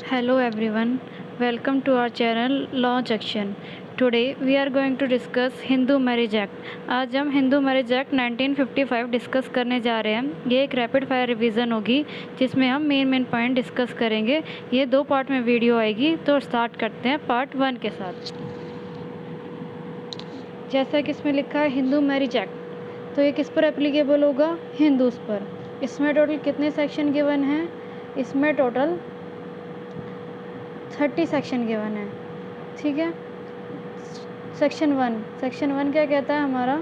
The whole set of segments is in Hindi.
Hello everyone, welcome to our channel Launch Action. Today we are going to discuss Hindu marriage act. आज हम हिंदू मैरिज एक्ट 1955 डिस्कस करने जा रहे हैं। ये एक रैपिड फायर रिवीजन होगी जिसमें हम मेन पॉइंट डिस्कस करेंगे। ये 2 पार्ट में वीडियो आएगी, तो स्टार्ट करते हैं पार्ट 1 के साथ। जैसा कि इसमें लिखा है हिंदू मैरिज एक्ट, तो ये किस पर एप्लीकेबल होगा? हिंदूज़ पर। इसमें टोटल कितने सेक्शन गिवन हैं? इसमें टोटल 30 सेक्शन गिवन है। ठीक है। सेक्शन वन क्या कहता है हमारा?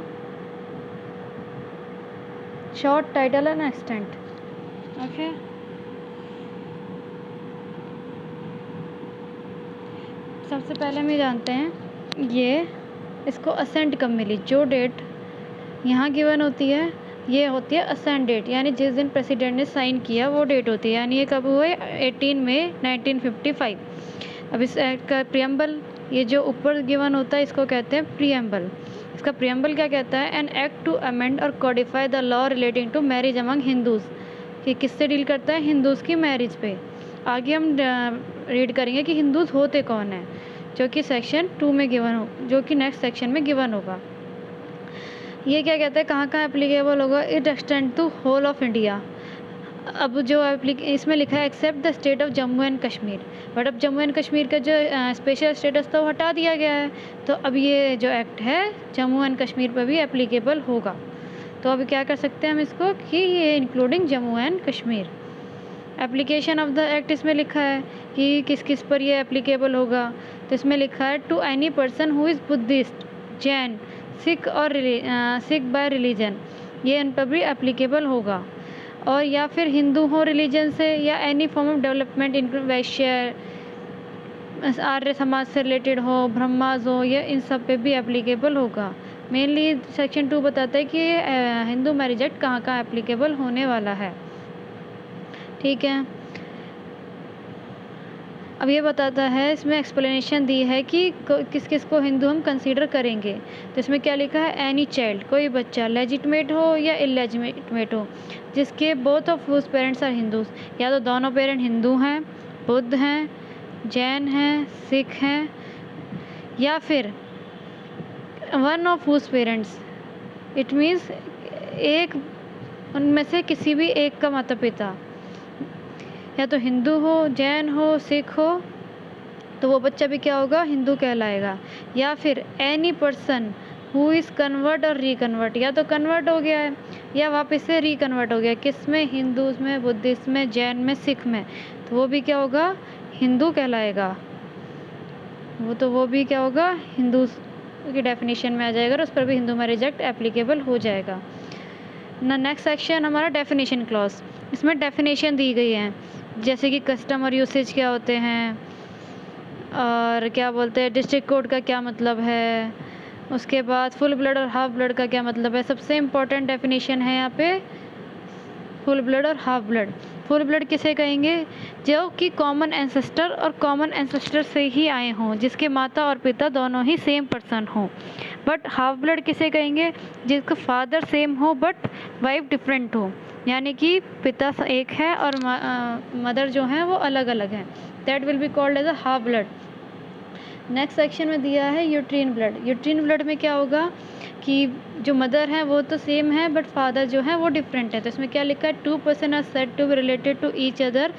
Short, title and extent. Okay. सबसे पहले हम ये जानते हैं ये इसको असेंट कब मिली। जो डेट यहाँ गिवन होती है ये होती है असेंट डेट, यानी जिस दिन प्रेसिडेंट ने साइन किया वो डेट होती है। यानी ये कब हुए? 18 मई 1955। अब इस एक्ट का प्रियम्बल, ये जो ऊपर गिवन होता है इसको कहते हैं प्रियम्बल। इसका प्रियम्बल क्या कहता है? एन एक्ट टू अमेंड और codify the law relating to marriage among Hindus. कि किससे डील करता है? हिंदूज़ की मैरिज पे। आगे हम रीड करेंगे कि हिंदूज़ होते कौन है, जो कि सेक्शन 2 में गिवन हो, जो कि नेक्स्ट सेक्शन में गिवन होगा। ये क्या कहता है, कहाँ कहाँ एप्लीकेबल होगा? It extend to whole of India. अब जो इसमें लिखा है except the state of Jammu and Kashmir, but अब जम्मू एंड कश्मीर का जो स्पेशल स्टेटस था वो हटा दिया गया है। तो अब ये जो एक्ट है जम्मू एंड कश्मीर पर भी एप्लीकेबल होगा। तो अभी क्या कर सकते हैं हम इसको कि ये including Jammu and Kashmir. Application of the act इसमें लिखा है कि किस किस पर ये एप्लीकेबल होगा। तो इसमें लिखा है to any person who is Buddhist, Jain, Sikh और सिख बाय रिलीजन, ये इन पर भी एप्लीकेबल होगा। और या फिर हिंदू हो रिलीजन से, या any form of development in वैश्य, आर्य समाज से रिलेटेड हो, ब्रह्माज हो, या इन सब पे भी एप्लीकेबल होगा। मेनली सेक्शन 2 बताता है कि हिंदू मैरिज एक्ट कहाँ कहाँ एप्लीकेबल होने वाला है। ठीक है। अब ये बताता है, इसमें एक्सप्लेनेशन दी है कि किस किस को हिंदू हम कंसीडर करेंगे। तो इसमें क्या लिखा है? एनी चाइल्ड, कोई बच्चा, लेजिटमेट हो या इलेजिटमेट हो, जिसके both of whose parents are Hindus, या तो दोनों पेरेंट हिंदू हैं, बुद्ध हैं, जैन हैं, सिख हैं, या फिर one of whose parents, it means एक उनमें से किसी भी एक का माता पिता, या तो हिंदू हो, जैन हो, सिख हो, तो वो बच्चा भी क्या होगा? हिंदू कहलाएगा। या फिर any person who is convert और रिकन्वर्ट, या तो कन्वर्ट हो गया है या वापस से रिकन्वर्ट हो गया, किस में? हिंदूज़ में, बुद्धिस्ट में, जैन में, सिख में, तो वो भी क्या होगा? हिंदू कहलाएगा। वो भी क्या होगा? हिंदू की डेफिनेशन में आ जाएगा और उस पर भी हिंदू मैरिज एक्ट एप्लीकेबल हो जाएगा ना। नेक्स्ट सेक्शन हमारा डेफिनेशन क्लॉज। इसमें डेफिनेशन दी गई है, जैसे कि कस्टम और यूसेज क्या होते हैं, और क्या बोलते हैं डिस्ट्रिक्ट कोड का क्या मतलब है, उसके बाद फुल ब्लड और हाफ ब्लड का क्या मतलब है। सबसे इम्पोर्टेंट डेफिनेशन है यहाँ पे फुल ब्लड और हाफ ब्लड। फुल ब्लड किसे कहेंगे? जो कि कॉमन एंसेस्टर और कॉमन एंसेस्टर से ही आए हों, जिसके माता और पिता दोनों ही सेम पर्सन हों। बट हाफ ब्लड किसे कहेंगे? जिसका फादर सेम हो बट वाइफ डिफरेंट हो, यानी कि पिता एक है और मदर जो है वो अलग अलग हैं। That will be called as a half blood. Next section में दिया है यूट्रीन ब्लड। यूट्रीन ब्लड में क्या होगा कि जो मदर है वो तो सेम है बट फादर जो है वो डिफरेंट है। तो इसमें क्या लिखा है? 2 person are said to be related to each other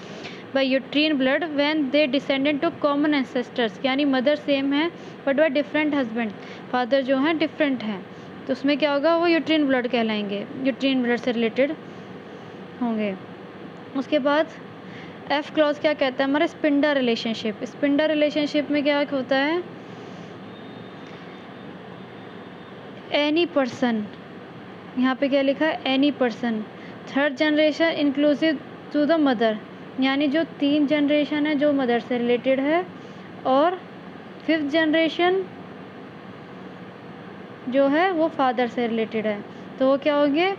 by uterine blood when they descended to common ancestors, यानी मदर सेम है बट वह डिफरेंट हस्बैंड, फादर जो है डिफरेंट है, तो उसमें क्या होगा? वो यूट्रीन ब्लड कहलाएंगे, यूट्रीन ब्लड से रिलेटेड होंगे। उसके बाद एफ क्लॉज क्या कहता है? हमारा स्पिंडर रिलेशनशिप। स्पिंडर रिलेशनशिप में क्या होता है? एनी पर्सन, यहाँ पे क्या लिखा है? Any person, third generation inclusive to the mother, यानी जो 3 जनरेशन है जो मदर से रिलेटेड है, और 5th जनरेशन जो है वो फादर से रिलेटेड है। तो वो क्या होंगे?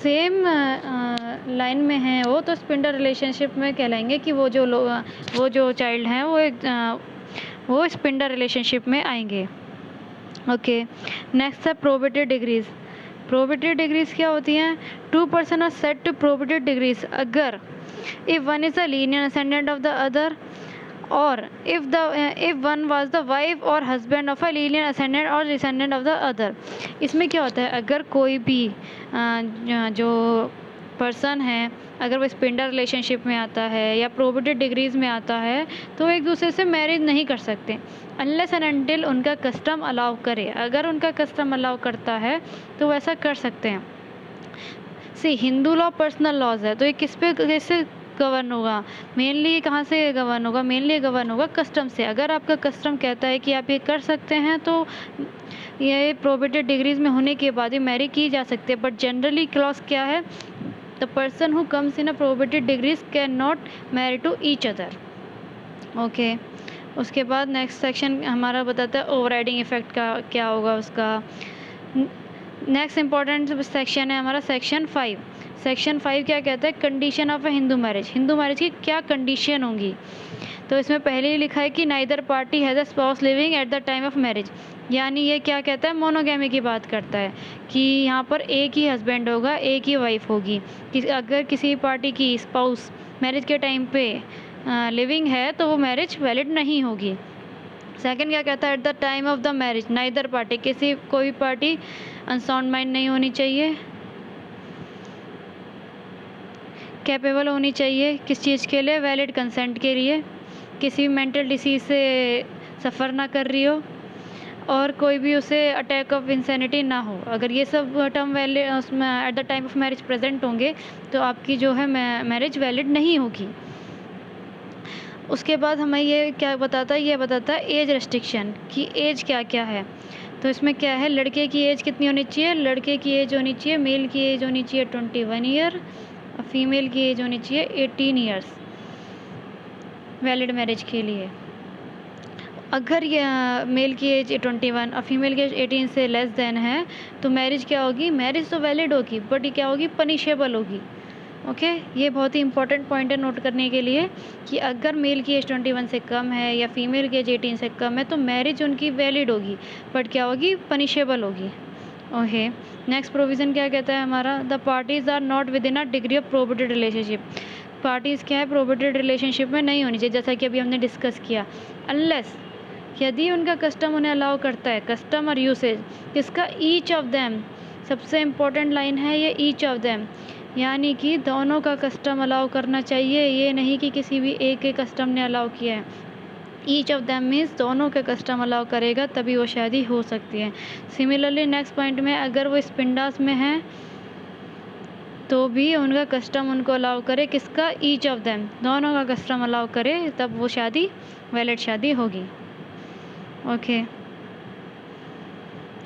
सेम लाइन में हैं वो, तो स्पिंडर रिलेशनशिप में कहलाएंगे कि वो जो चाइल्ड हैं वो स्पिंडर रिलेशनशिप में आएंगे। ओके। नेक्स्ट है प्रोबेटिव डिग्रीज। प्रोबेटिव डिग्रीज क्या होती हैं? 2 person are set to prohibited degrees अगर if one is a linear ascendant of the other, और if one was the wife और husband of a linear ascendant और डिसेंडेंट ऑफ द अदर। इसमें क्या होता है, अगर कोई भी जो पर्सन है, अगर वो स्पिंडल रिलेशनशिप में आता है या प्रोबेटेड डिग्रीज में आता है, तो एक दूसरे से मैरिज नहीं कर सकते अनलेस एंड अनटिल उनका कस्टम अलाउ करे। अगर उनका कस्टम अलाउ करता है तो वैसा कर सकते हैं। हिंदू लॉ पर्सनल लॉज है, तो ये किस पे कैसे गवर्न होगा? मेनली कहाँ से गवर्न होगा? मेनली गवर्न होगा कस्टम से। अगर आपका कस्टम कहता है कि आप ये कर सकते हैं तो ये प्रोबेटेड डिग्रीज में होने के बाद ही मैरी की जा सकती है। बट जनरली क्लॉज क्या है? The person who comes in a prohibited degrees can not marry to each other. Okay, उसके बाद नेक्स्ट सेक्शन हमारा बताता है ओवरराइडिंग इफेक्ट का क्या होगा उसका। नेक्स्ट इंपॉर्टेंट सेक्शन है हमारा सेक्शन 5। सेक्शन 5 क्या कहता है? Condition of a Hindu marriage. Hindu marriage की क्या कंडीशन होंगी? तो इसमें पहले ही लिखा है कि neither party has a spouse living at the time of marriage, यानी ये क्या कहता है? मोनोगैमी की बात करता है कि यहाँ पर एक ही हस्बैंड होगा, एक ही वाइफ होगी। अगर किसी पार्टी की स्पाउस मैरिज के टाइम पे लिविंग है तो वो मैरिज वैलिड नहीं होगी। सेकंड क्या कहता है? At the time of the marriage neither party, कोई पार्टी अनसाउंड माइंड नहीं होनी चाहिए, कैपेबल होनी चाहिए। किस चीज़ के लिए? वैलिड कंसेंट के लिए। किसी भी मेंटल डिसीज से सफ़र ना कर रही हो और कोई भी उसे अटैक ऑफ इंसैनिटी ना हो। अगर ये सब टर्म वैलिड उसमें at the time of marriage present होंगे तो आपकी जो है मैरिज वैलिड नहीं होगी। उसके बाद हमें ये क्या बताता है? ये बताता है एज रेस्ट्रिक्शन की एज क्या क्या है। तो इसमें क्या है? लड़के की एज कितनी होनी चाहिए? लड़के की एज होनी चाहिए, मेल की एज होनी चाहिए 21 ईयर और फीमेल की एज होनी चाहिए 18 ईयर्स वैलिड मैरिज के लिए। अगर ये मेल की एज 21 और फीमेल की एज 18 से लेस देन है तो मैरिज क्या होगी? मैरिज तो वैलिड होगी बट ये क्या होगी? पनिशेबल होगी। ओके, ये बहुत ही इंपॉर्टेंट पॉइंट है नोट करने के लिए कि अगर मेल की एज 21 से कम है या फीमेल की एज 18 से कम है तो मैरिज उनकी वैलिड होगी बट क्या होगी? पनिशेबल होगी। ओके, नेक्स्ट प्रोविज़न क्या कहता है हमारा? The parties are not within a degree of prohibited relationship. Parties क्या है? प्रोबेटेड रिलेशनशिप में नहीं होनी चाहिए, जैसा कि अभी हमने डिस्कस किया। अनलेस यदि उनका कस्टम उन्हें अलाउ करता है, कस्टम और यूसेज जिसका ईच ऑफ देम, सबसे इम्पोर्टेंट लाइन है ये ईच ऑफ देम, यानी कि दोनों का कस्टम अलाउ करना चाहिए, ये नहीं कि किसी भी एक के कस्टम ने अलाउ किया है। ईच ऑफ देम मीन्स दोनों के कस्टम अलाउ करेगा तभी वो शादी हो सकती है। सिमिलरली नेक्स्ट पॉइंट में अगर वो स्पिंडास में हैं तो भी उनका कस्टम उनको अलाउ करे, किसका? ईच ऑफ देम, दोनों का कस्टम अलाउ करे तब वो शादी वैलिड शादी होगी। ओके,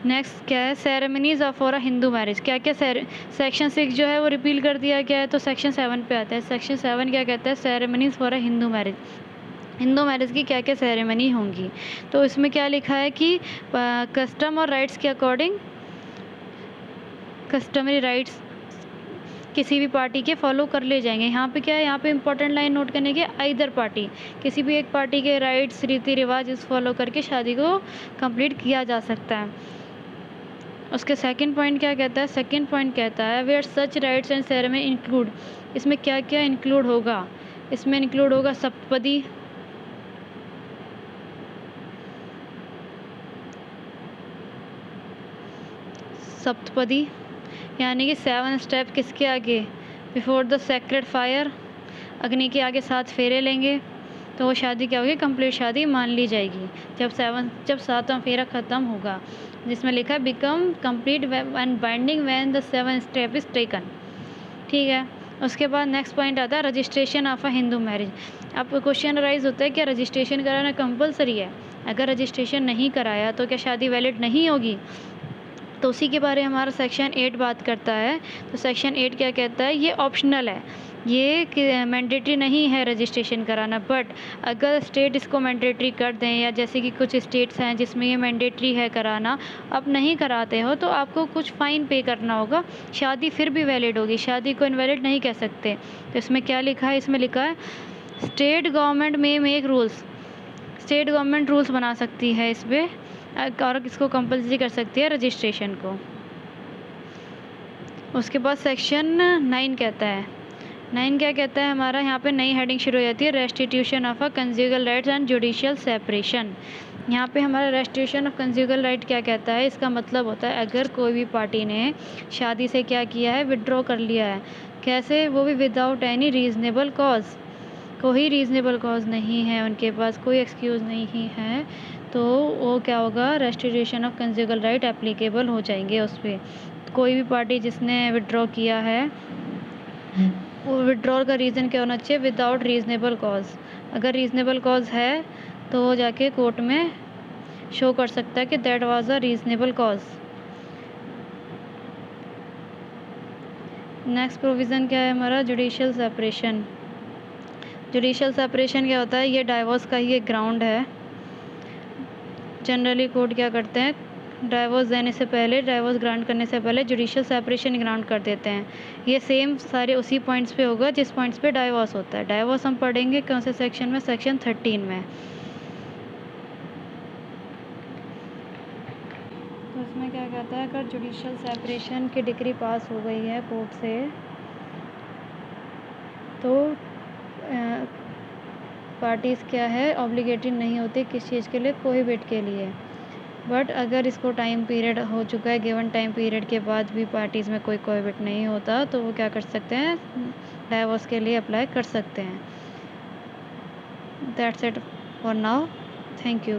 नेक्स्ट क्या है? Ceremonies of for a Hindu marriage. क्या क्या सेक्शन 6 जो है वो रिपील कर दिया गया है तो सेक्शन 7 पे आता है। सेक्शन 7 क्या कहता है? Ceremonies for a Hindu marriage. Hindu marriage की क्या क्या सेरेमनी होंगी? तो इसमें क्या लिखा है कि कस्टम और राइट्स के अकॉर्डिंग कस्टमरी राइट्स किसी भी पार्टी के फॉलो कर ले जाएंगे। यहाँ पे क्या है? यहाँ पे इंपॉर्टेंट लाइन नोट करने की, आइदर पार्टी, किसी भी एक पार्टी के राइट्स रीति रिवाज इस फॉलो करके शादी को कंप्लीट किया जा सकता है। उसके सेकंड पॉइंट क्या कहता है? सेकंड पॉइंट कहता है where such rites and ceremony include. इसमें क्या क्या इंक्लूड होगा? इसमें इंक्लूड होगा सप्तपदी, सप्तपदी यानी कि 7 स्टेप किसके आगे? बिफोर द सेक्रेड फायर, अग्नि के आगे 7 फेरे लेंगे तो वो शादी क्या होगी? कंप्लीट शादी मान ली जाएगी जब 7वां फेरा ख़त्म होगा, जिसमें लिखा है become complete and binding when the 7 step is taken. ठीक है, उसके बाद नेक्स्ट पॉइंट आता है registration of a Hindu marriage. अब क्वेश्चन राइज होता है क्या रजिस्ट्रेशन कराना कंपलसरी है? अगर रजिस्ट्रेशन नहीं कराया तो क्या शादी वैलिड नहीं होगी? तो उसी के बारे में हमारा सेक्शन 8 बात करता है। तो सेक्शन 8 क्या कहता है? ये ऑप्शनल है, ये मैंडेटरी नहीं है रजिस्ट्रेशन कराना, बट अगर स्टेट इसको मैंडेटरी कर दें या जैसे कि कुछ स्टेट्स हैं जिसमें ये मैंडेटरी है कराना, आप नहीं कराते हो तो आपको कुछ फ़ाइन पे करना होगा, शादी फिर भी वैलिड होगी, शादी को इनवैलिड नहीं कह सकते। तो इसमें क्या लिखा है? इसमें लिखा है स्टेट गवर्नमेंट में make rules, state government rules बना सकती है इस पर और इसको कंपल्सरी कर सकती है रजिस्ट्रेशन को। उसके बाद सेक्शन 9 कहता है 9 क्या कहता है हमारा, यहाँ पे नई हेडिंग शुरू हो जाती है, restitution of a conjugal rights and judicial separation. यहाँ पे हमारा रेस्टिट्यूशन ऑफ कंज्यूगल राइट क्या कहता है, इसका मतलब होता है अगर कोई भी पार्टी ने शादी से क्या किया है, विड्रॉ कर लिया है, कैसे, वो भी विदाउट एनी रीज़नेबल कॉज, कोई रीज़नेबल कॉज नहीं है उनके पास, कोई एक्सक्यूज़ नहीं है, तो वो क्या होगा, रेस्टिट्यूशन ऑफ कंज्यूगल राइट एप्लीकेबल हो जाएंगे उस पर। कोई भी पार्टी जिसने विड्रॉ किया है, वो विड्रॉल का रीज़न क्या होना चाहिए, विदाउट रीज़नेबल कॉज। अगर रीज़नेबल कॉज है तो वो जाके कोर्ट में शो कर सकता है कि that was a reasonable cause. Next provision क्या है हमारा, जुडिशियल सेपरेशन। जुडिशियल सेपरेशन क्या होता है, ये डाइवोर्स का ही एक ग्राउंड है। जनरली कोर्ट क्या करते हैं, डाइवोर्स देने से पहले, डाइवोर्स ग्रांट करने से पहले जुडिशियल सेपरेशन ग्रांट कर देते हैं। ये सेम सारे उसी पॉइंट्स पे होगा जिस पॉइंट्स पे डाइवोर्स होता है। डाइवोर्स हम पढ़ेंगे कौन से सेक्शन में, सेक्शन 13 में। तो इसमें क्या कहता है, अगर जुडिशियल सेपरेशन की डिग्री पास हो गई है कोर्ट से, तो पार्टीज़ क्या है, ऑब्लिगेटेड नहीं होती किस चीज़ के लिए, कोहिबिट के लिए। बट अगर इसको टाइम पीरियड हो चुका है, गिवन टाइम पीरियड के बाद भी पार्टीज़ में कोई कोहिबिट नहीं होता, तो वो क्या कर सकते हैं, डाइवोर्स के लिए अप्लाई कर सकते हैं। That's it for now, thank you.